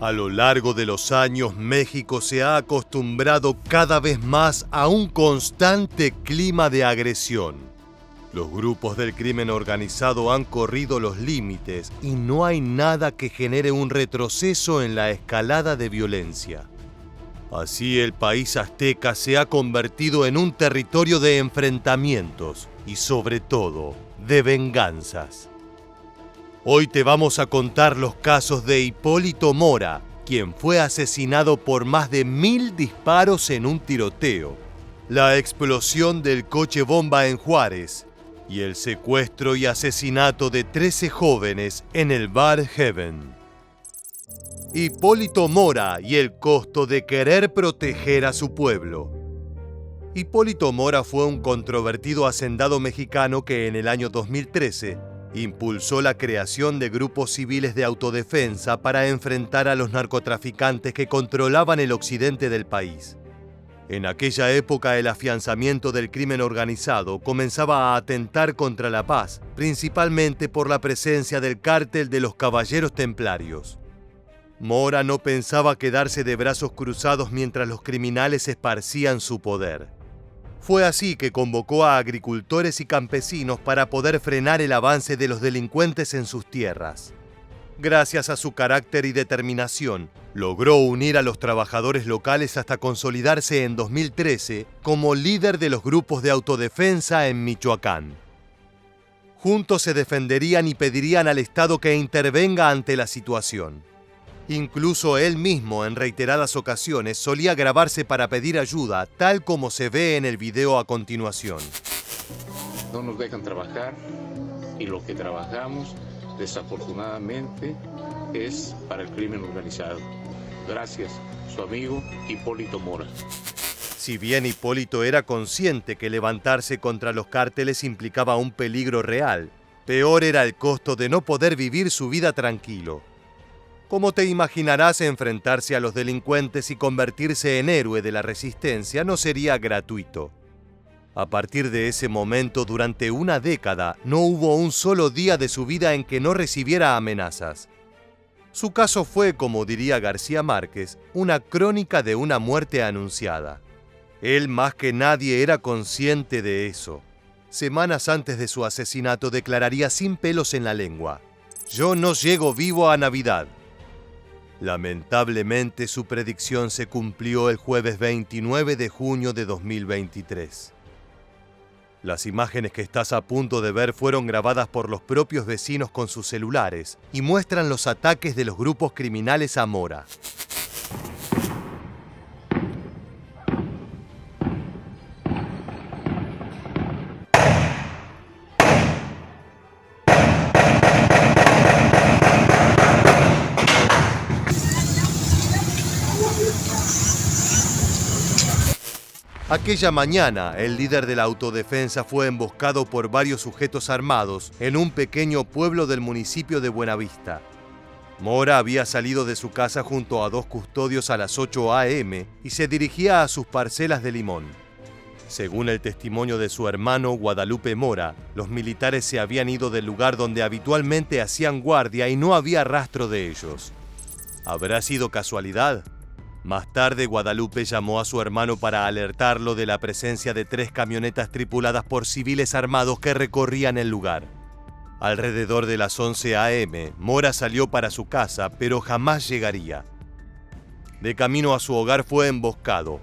A lo largo de los años, México se ha acostumbrado cada vez más a un constante clima de agresión. Los grupos del crimen organizado han corrido los límites y no hay nada que genere un retroceso en la escalada de violencia. Así, el país azteca se ha convertido en un territorio de enfrentamientos y, sobre todo, de venganzas. Hoy te vamos a contar los casos de Hipólito Mora, quien fue asesinado por más de 1000 disparos en un tiroteo, la explosión del coche bomba en Juárez y el secuestro y asesinato de 13 jóvenes en el bar Heaven. Hipólito Mora y el costo de querer proteger a su pueblo. Hipólito Mora fue un controvertido hacendado mexicano que en el año 2013 impulsó la creación de grupos civiles de autodefensa para enfrentar a los narcotraficantes que controlaban el occidente del país. En aquella época, el afianzamiento del crimen organizado comenzaba a atentar contra la paz, principalmente por la presencia del cártel de los Caballeros Templarios. Mora no pensaba quedarse de brazos cruzados mientras los criminales esparcían su poder. Fue así que convocó a agricultores y campesinos para poder frenar el avance de los delincuentes en sus tierras. Gracias a su carácter y determinación, logró unir a los trabajadores locales hasta consolidarse en 2013 como líder de los grupos de autodefensa en Michoacán. Juntos se defenderían y pedirían al Estado que intervenga ante la situación. Incluso él mismo, en reiteradas ocasiones, solía grabarse para pedir ayuda, tal como se ve en el video a continuación. No nos dejan trabajar y lo que trabajamos, desafortunadamente, es para el crimen organizado. Gracias, su amigo Hipólito Mora. Si bien Hipólito era consciente que levantarse contra los cárteles implicaba un peligro real, peor era el costo de no poder vivir su vida tranquilo. Como te imaginarás, enfrentarse a los delincuentes y convertirse en héroe de la resistencia no sería gratuito. A partir de ese momento, durante una década, no hubo un solo día de su vida en que no recibiera amenazas. Su caso fue, como diría García Márquez, una crónica de una muerte anunciada. Él más que nadie era consciente de eso. Semanas antes de su asesinato declararía sin pelos en la lengua: «Yo no llego vivo a Navidad». Lamentablemente, su predicción se cumplió el jueves 29 de junio de 2023. Las imágenes que estás a punto de ver fueron grabadas por los propios vecinos con sus celulares y muestran los ataques de los grupos criminales a Mora. Aquella mañana, el líder de la autodefensa fue emboscado por varios sujetos armados en un pequeño pueblo del municipio de Buenavista. Mora había salido de su casa junto a 2 custodios a las 8 a.m. y se dirigía a sus parcelas de limón. Según el testimonio de su hermano Guadalupe Mora, los militares se habían ido del lugar donde habitualmente hacían guardia y no había rastro de ellos. ¿Habrá sido casualidad? Más tarde, Guadalupe llamó a su hermano para alertarlo de la presencia de 3 camionetas tripuladas por civiles armados que recorrían el lugar. Alrededor de las 11 a.m., Mora salió para su casa, pero jamás llegaría. De camino a su hogar fue emboscado.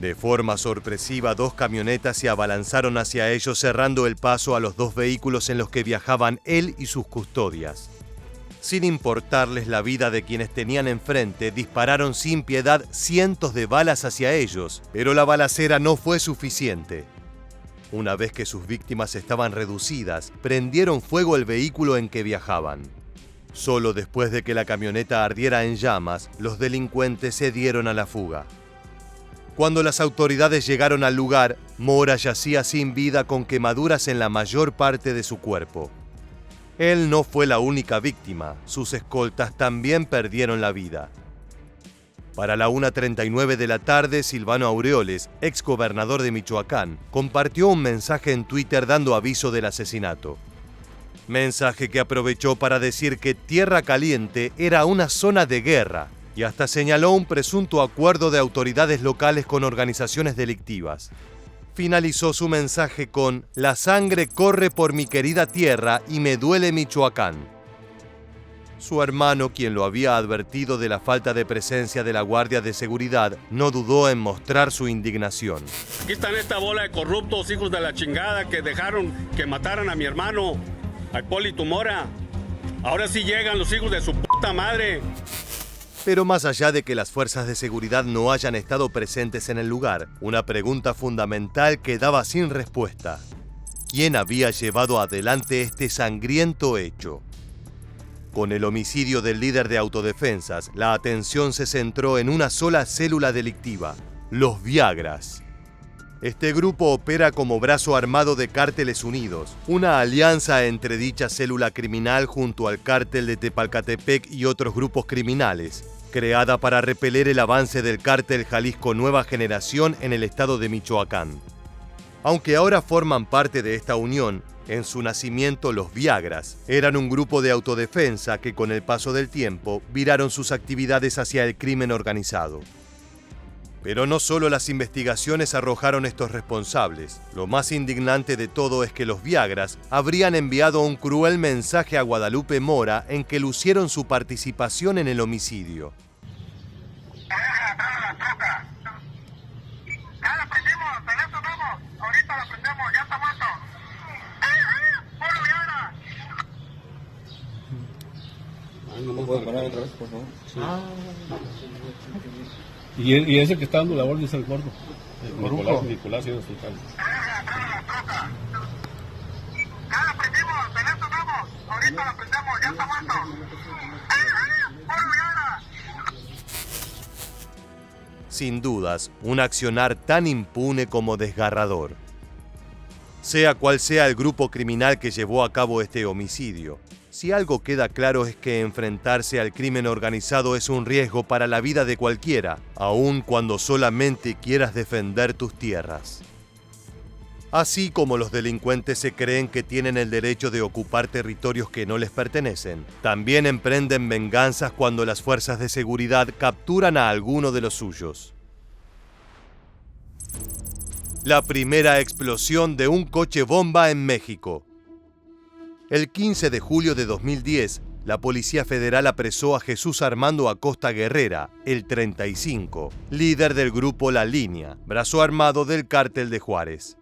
De forma sorpresiva, 2 camionetas se abalanzaron hacia ellos, cerrando el paso a los 2 vehículos en los que viajaban él y sus custodias. Sin importarles la vida de quienes tenían enfrente, dispararon sin piedad cientos de balas hacia ellos, pero la balacera no fue suficiente. Una vez que sus víctimas estaban reducidas, prendieron fuego el vehículo en que viajaban. Solo después de que la camioneta ardiera en llamas, los delincuentes se dieron a la fuga. Cuando las autoridades llegaron al lugar, Mora yacía sin vida con quemaduras en la mayor parte de su cuerpo. Él no fue la única víctima, sus escoltas también perdieron la vida. Para la 1:39 de la tarde, Silvano Aureoles, exgobernador de Michoacán, compartió un mensaje en Twitter dando aviso del asesinato. Mensaje que aprovechó para decir que Tierra Caliente era una zona de guerra y hasta señaló un presunto acuerdo de autoridades locales con organizaciones delictivas. Finalizó su mensaje con: "La sangre corre por mi querida tierra y me duele Michoacán". Su hermano, quien lo había advertido de la falta de presencia de la Guardia de Seguridad, no dudó en mostrar su indignación. Aquí están esta bola de corruptos, hijos de la chingada, que dejaron que mataran a mi hermano, a Hipólito Mora. Ahora sí llegan los hijos de su puta madre. Pero más allá de que las fuerzas de seguridad no hayan estado presentes en el lugar, una pregunta fundamental quedaba sin respuesta. ¿Quién había llevado adelante este sangriento hecho? Con el homicidio del líder de autodefensas, la atención se centró en una sola célula delictiva: los Viagras. Este grupo opera como brazo armado de Cárteles Unidos, una alianza entre dicha célula criminal junto al cártel de Tepalcatepec y otros grupos criminales, creada para repeler el avance del cártel Jalisco Nueva Generación en el estado de Michoacán. Aunque ahora forman parte de esta unión, en su nacimiento los Viagras eran un grupo de autodefensa que con el paso del tiempo viraron sus actividades hacia el crimen organizado. Pero no solo las investigaciones arrojaron estos responsables. Lo más indignante de todo es que los Viagras habrían enviado un cruel mensaje a Guadalupe Mora en que lucieron su participación en el homicidio. ¿No puedo poner otra vez, por favor? Sí. Y ese que está dando la orden es el gordo. Nicolás y el hospital. Ya la prendimos, en eso vamos. Ahorita la prendemos, ya está muerto. Sin dudas, un accionar tan impune como desgarrador. Sea cual sea el grupo criminal que llevó a cabo este homicidio, si algo queda claro es que enfrentarse al crimen organizado es un riesgo para la vida de cualquiera, aun cuando solamente quieras defender tus tierras. Así como los delincuentes se creen que tienen el derecho de ocupar territorios que no les pertenecen, también emprenden venganzas cuando las fuerzas de seguridad capturan a alguno de los suyos. La primera explosión de un coche bomba en México. El 15 de julio de 2010, la Policía Federal apresó a Jesús Armando Acosta Guerrera, el 35, líder del grupo La Línea, brazo armado del Cártel de Juárez.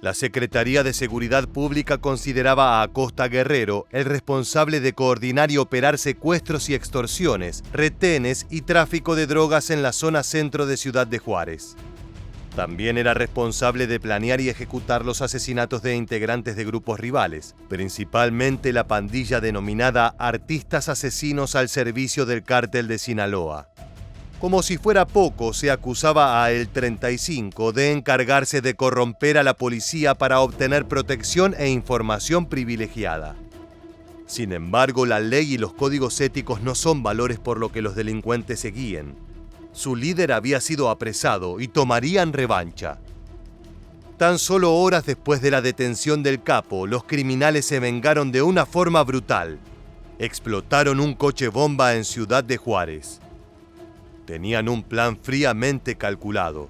La Secretaría de Seguridad Pública consideraba a Acosta Guerrero el responsable de coordinar y operar secuestros y extorsiones, retenes y tráfico de drogas en la zona centro de Ciudad de Juárez. También era responsable de planear y ejecutar los asesinatos de integrantes de grupos rivales, principalmente la pandilla denominada Artistas Asesinos al servicio del Cártel de Sinaloa. Como si fuera poco, se acusaba a El 35 de encargarse de corromper a la policía para obtener protección e información privilegiada. Sin embargo, la ley y los códigos éticos no son valores por los que los delincuentes se guíen. Su líder había sido apresado y tomarían revancha. Tan solo horas después de la detención del capo, los criminales se vengaron de una forma brutal. Explotaron un coche bomba en Ciudad de Juárez. Tenían un plan fríamente calculado.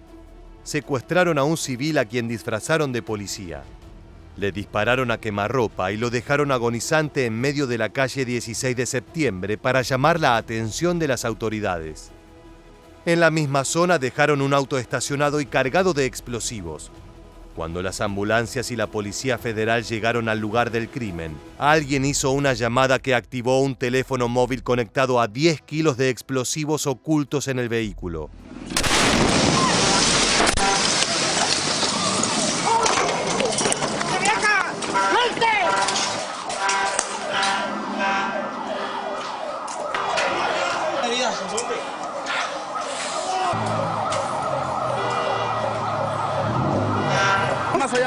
Secuestraron a un civil a quien disfrazaron de policía. Le dispararon a quemarropa y lo dejaron agonizante en medio de la calle 16 de septiembre para llamar la atención de las autoridades. En la misma zona dejaron un auto estacionado y cargado de explosivos. Cuando las ambulancias y la Policía Federal llegaron al lugar del crimen, alguien hizo una llamada que activó un teléfono móvil conectado a 10 kilos de explosivos ocultos en el vehículo.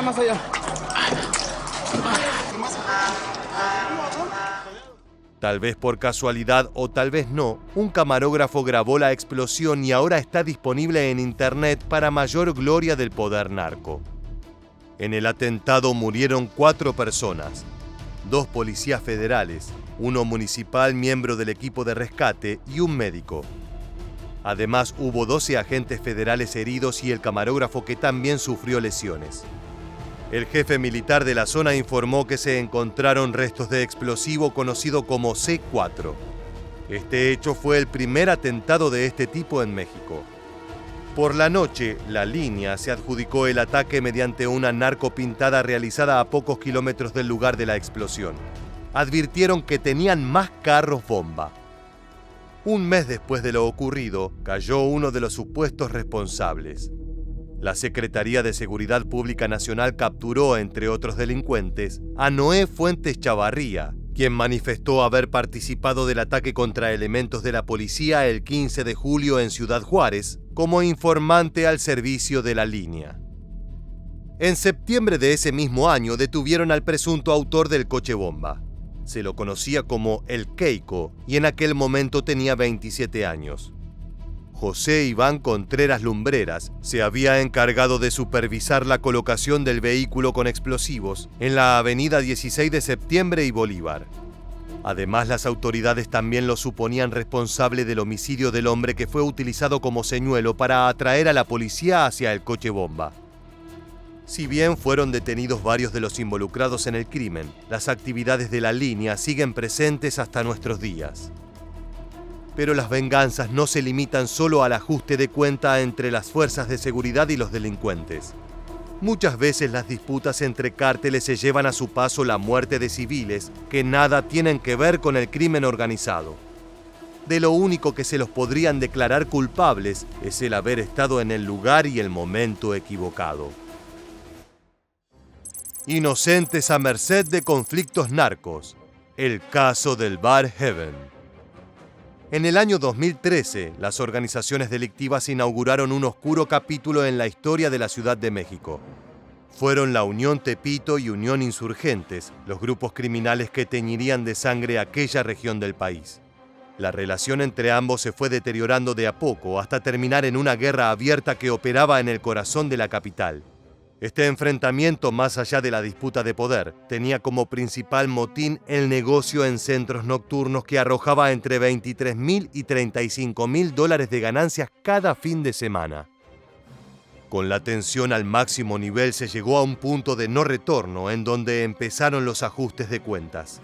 Más allá. Tal vez por casualidad o tal vez no, un camarógrafo grabó la explosión y ahora está disponible en internet para mayor gloria del poder narco. En el atentado murieron 4 personas, 2 policías federales, 1 municipal miembro del equipo de rescate y un médico. Además, hubo 12 agentes federales heridos y el camarógrafo que también sufrió lesiones. El jefe militar de la zona informó que se encontraron restos de explosivo conocido como C4. Este hecho fue el primer atentado de este tipo en México. Por la noche, la línea se adjudicó el ataque mediante una narcopintada realizada a pocos kilómetros del lugar de la explosión. Advirtieron que tenían más carros bomba. Un mes después de lo ocurrido, cayó uno de los supuestos responsables. La Secretaría de Seguridad Pública Nacional capturó, entre otros delincuentes, a Noé Fuentes Chavarría, quien manifestó haber participado del ataque contra elementos de la policía el 15 de julio en Ciudad Juárez, como informante al servicio de la línea. En septiembre de ese mismo año detuvieron al presunto autor del coche bomba. Se lo conocía como El Keiko y en aquel momento tenía 27 años. José Iván Contreras Lumbreras se había encargado de supervisar la colocación del vehículo con explosivos en la avenida 16 de Septiembre y Bolívar. Además, las autoridades también lo suponían responsable del homicidio del hombre que fue utilizado como señuelo para atraer a la policía hacia el coche bomba. Si bien fueron detenidos varios de los involucrados en el crimen, las actividades de la línea siguen presentes hasta nuestros días. Pero las venganzas no se limitan solo al ajuste de cuenta entre las fuerzas de seguridad y los delincuentes. Muchas veces las disputas entre cárteles se llevan a su paso la muerte de civiles que nada tienen que ver con el crimen organizado. De lo único que se los podrían declarar culpables es el haber estado en el lugar y el momento equivocado. Inocentes a merced de conflictos narcos. El caso del Bar Heaven. En el año 2013, las organizaciones delictivas inauguraron un oscuro capítulo en la historia de la Ciudad de México. Fueron la Unión Tepito y Unión Insurgentes, los grupos criminales que teñirían de sangre aquella región del país. La relación entre ambos se fue deteriorando de a poco hasta terminar en una guerra abierta que operaba en el corazón de la capital. Este enfrentamiento, más allá de la disputa de poder, tenía como principal motín el negocio en centros nocturnos que arrojaba entre $23,000 y $35,000 de ganancias cada fin de semana. Con la tensión al máximo nivel se llegó a un punto de no retorno en donde empezaron los ajustes de cuentas.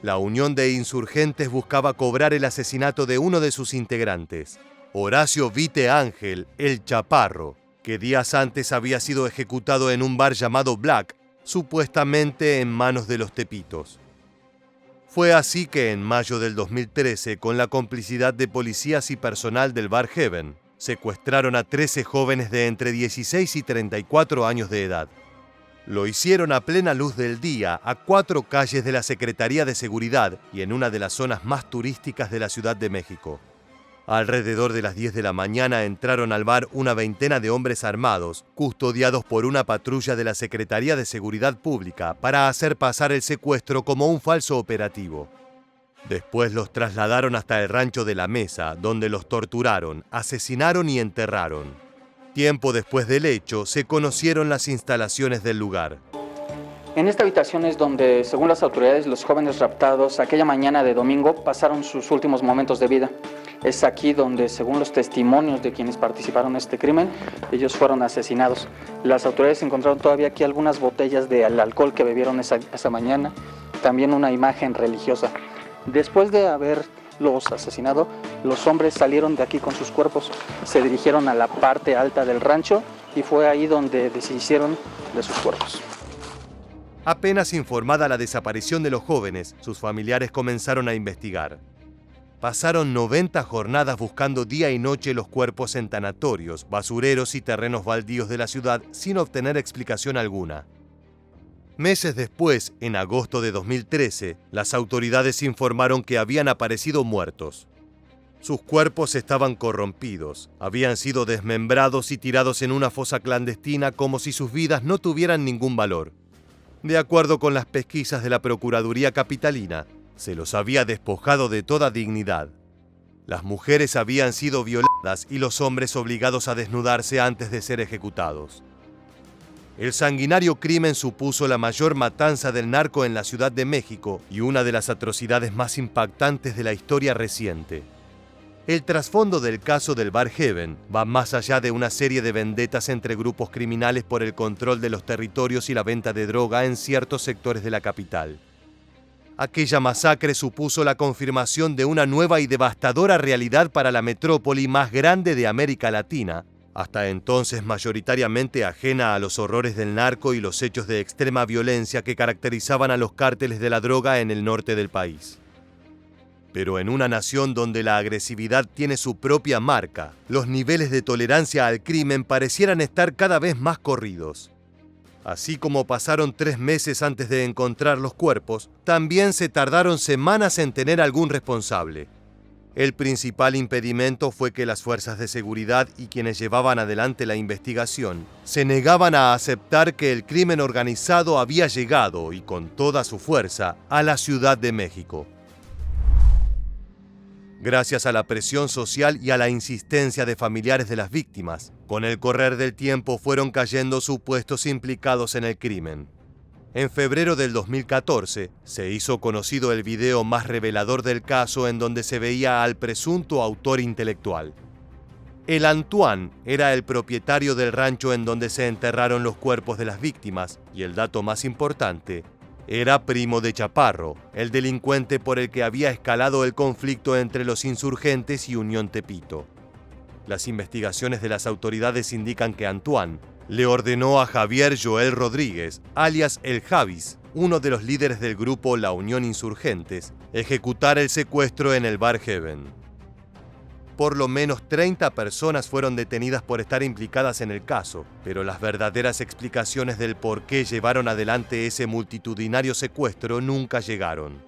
La Unión de Insurgentes buscaba cobrar el asesinato de uno de sus integrantes, Horacio Vite Ángel, el Chaparro, que días antes había sido ejecutado en un bar llamado Black, supuestamente en manos de los Tepitos. Fue así que en mayo del 2013, con la complicidad de policías y personal del Bar Heaven, secuestraron a 13 jóvenes de entre 16 y 34 años de edad. Lo hicieron a plena luz del día, a 4 calles de la Secretaría de Seguridad y en una de las zonas más turísticas de la Ciudad de México. Alrededor de las 10 de la mañana entraron al bar una veintena de hombres armados, custodiados por una patrulla de la Secretaría de Seguridad Pública, para hacer pasar el secuestro como un falso operativo. Después los trasladaron hasta el rancho de La Mesa, donde los torturaron, asesinaron y enterraron. Tiempo después del hecho, se conocieron las instalaciones del lugar. En esta habitación es donde, según las autoridades, los jóvenes raptados aquella mañana de domingo pasaron sus últimos momentos de vida. Es aquí donde, según los testimonios de quienes participaron en este crimen, ellos fueron asesinados. Las autoridades encontraron todavía aquí algunas botellas del alcohol que bebieron esa mañana, también una imagen religiosa. Después de haberlos asesinado, los hombres salieron de aquí con sus cuerpos, se dirigieron a la parte alta del rancho y fue ahí donde deshicieron de sus cuerpos. Apenas informada la desaparición de los jóvenes, sus familiares comenzaron a investigar. Pasaron 90 jornadas buscando día y noche los cuerpos en tanatorios, basureros y terrenos baldíos de la ciudad sin obtener explicación alguna. Meses después, en agosto de 2013, las autoridades informaron que habían aparecido muertos. Sus cuerpos estaban corrompidos, habían sido desmembrados y tirados en una fosa clandestina como si sus vidas no tuvieran ningún valor. De acuerdo con las pesquisas de la Procuraduría Capitalina, se los había despojado de toda dignidad. Las mujeres habían sido violadas y los hombres obligados a desnudarse antes de ser ejecutados. El sanguinario crimen supuso la mayor matanza del narco en la Ciudad de México y una de las atrocidades más impactantes de la historia reciente. El trasfondo del caso del Bar Heaven va más allá de una serie de vendetas entre grupos criminales por el control de los territorios y la venta de droga en ciertos sectores de la capital. Aquella masacre supuso la confirmación de una nueva y devastadora realidad para la metrópoli más grande de América Latina, hasta entonces mayoritariamente ajena a los horrores del narco y los hechos de extrema violencia que caracterizaban a los cárteles de la droga en el norte del país. Pero en una nación donde la agresividad tiene su propia marca, los niveles de tolerancia al crimen parecieran estar cada vez más corridos. Así como pasaron 3 meses antes de encontrar los cuerpos, también se tardaron semanas en tener algún responsable. El principal impedimento fue que las fuerzas de seguridad y quienes llevaban adelante la investigación se negaban a aceptar que el crimen organizado había llegado, y con toda su fuerza, a la Ciudad de México. Gracias a la presión social y a la insistencia de familiares de las víctimas, con el correr del tiempo fueron cayendo supuestos implicados en el crimen. En febrero del 2014 se hizo conocido el video más revelador del caso en donde se veía al presunto autor intelectual. El Antoine era el propietario del rancho en donde se enterraron los cuerpos de las víctimas y el dato más importante, era primo de Chaparro, el delincuente por el que había escalado el conflicto entre los insurgentes y Unión Tepito. Las investigaciones de las autoridades indican que Antoine le ordenó a Javier Joel Rodríguez, alias El Javis, uno de los líderes del grupo La Unión Insurgentes, ejecutar el secuestro en el Bar Heaven. Por lo menos 30 personas fueron detenidas por estar implicadas en el caso, pero las verdaderas explicaciones del por qué llevaron adelante ese multitudinario secuestro nunca llegaron.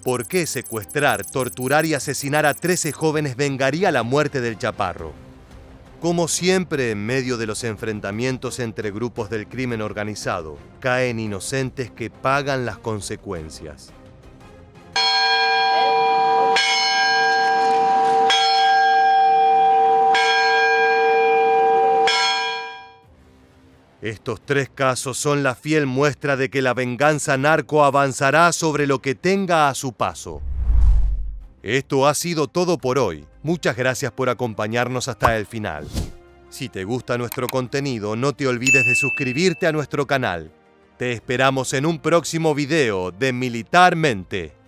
¿Por qué secuestrar, torturar y asesinar a 13 jóvenes vengaría la muerte del Chaparro? Como siempre, en medio de los enfrentamientos entre grupos del crimen organizado, caen inocentes que pagan las consecuencias. Estos 3 casos son la fiel muestra de que la venganza narco avanzará sobre lo que tenga a su paso. Esto ha sido todo por hoy. Muchas gracias por acompañarnos hasta el final. Si te gusta nuestro contenido, no te olvides de suscribirte a nuestro canal. Te esperamos en un próximo video de Militarmente.